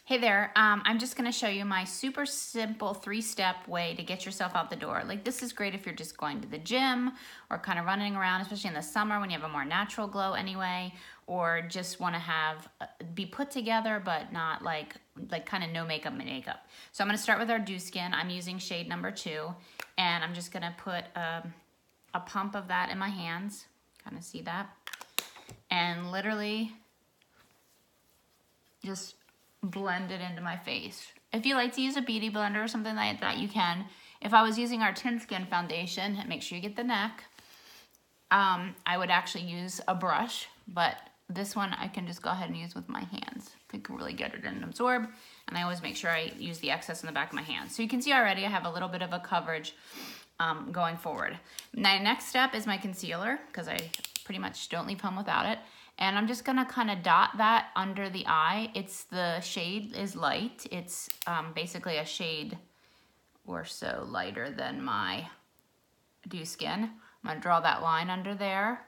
Hey there, I'm just gonna show you my super simple 3-step way to get yourself out the door. Like, this is great if you're just going to the gym or kind of running around, especially in the summer when you have a more natural glow anyway, or just wanna have, be put together but not like kind of no makeup. So I'm gonna start with our Dew Skin. I'm using shade number 2, and I'm just gonna put a pump of that in my hands, kind of see that, and literally just blend it into my face. If you like to use a beauty blender or something like that, you can. If I was using our Tin Skin foundation, make sure you get the neck. I would actually use a brush, but this one I can just go ahead and use with my hands. I can really get it in and absorb, and I always make sure I use the excess in the back of my hands. So you can see already I have a little bit of a coverage going forward. My next step is my concealer, because I pretty much don't leave home without it. And I'm just gonna kind of dot that under the eye. The shade is light. It's basically a shade or so lighter than my Dew Skin. I'm gonna draw that line under there.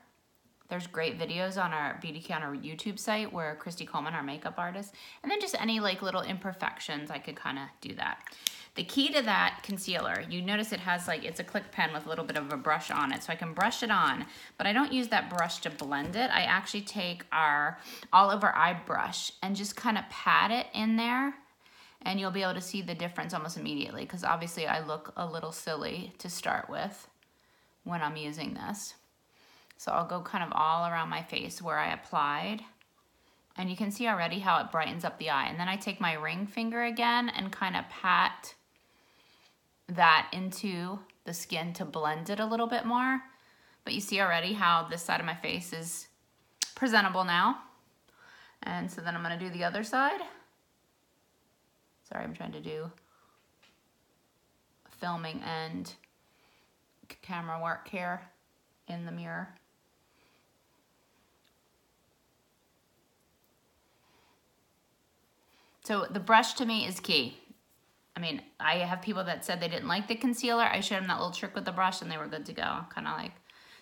There's great videos on our Beauty Counter YouTube site where Christy Coleman, our makeup artist, and then just any like little imperfections, I could kind of do that. The key to that concealer, you notice it has it's a click pen with a little bit of a brush on it, so I can brush it on, but I don't use that brush to blend it. I actually take our all over eye brush and just kind of pat it in there, and you'll be able to see the difference almost immediately, because obviously I look a little silly to start with when I'm using this. So I'll go kind of all around my face where I applied, and you can see already how it brightens up the eye. And then I take my ring finger again and kind of pat that into the skin to blend it a little bit more. But you see already how this side of my face is presentable now. And so then I'm gonna do the other side. Sorry, I'm trying to do filming and camera work here in the mirror. So the brush to me is key. I mean, I have people that said they didn't like the concealer. I showed them that little trick with the brush and they were good to go. Kind of like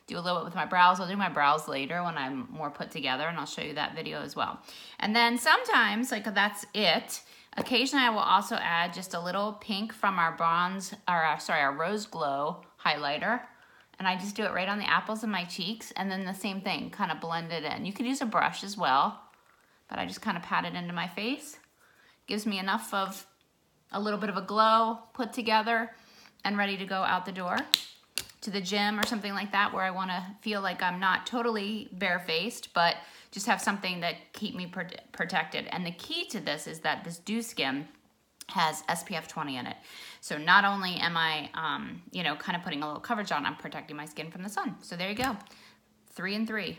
do a little bit with my brows. I'll do my brows later when I'm more put together, and I'll show you that video as well. And then sometimes, that's it. Occasionally I will also add just a little pink from our our Rose Glow highlighter. And I just do it right on the apples of my cheeks, and then the same thing, kind of blend it in. You could use a brush as well, but I just kind of pat it into my face. Gives me enough of a little bit of a glow put together and ready to go out the door to the gym or something like that, where I want to feel like I'm not totally barefaced, but just have something that keep me protected. And the key to this is that this Dew Skin has SPF 20 in it. So not only am I, kind of putting a little coverage on, I'm protecting my skin from the sun. So there you go, 3 and 3.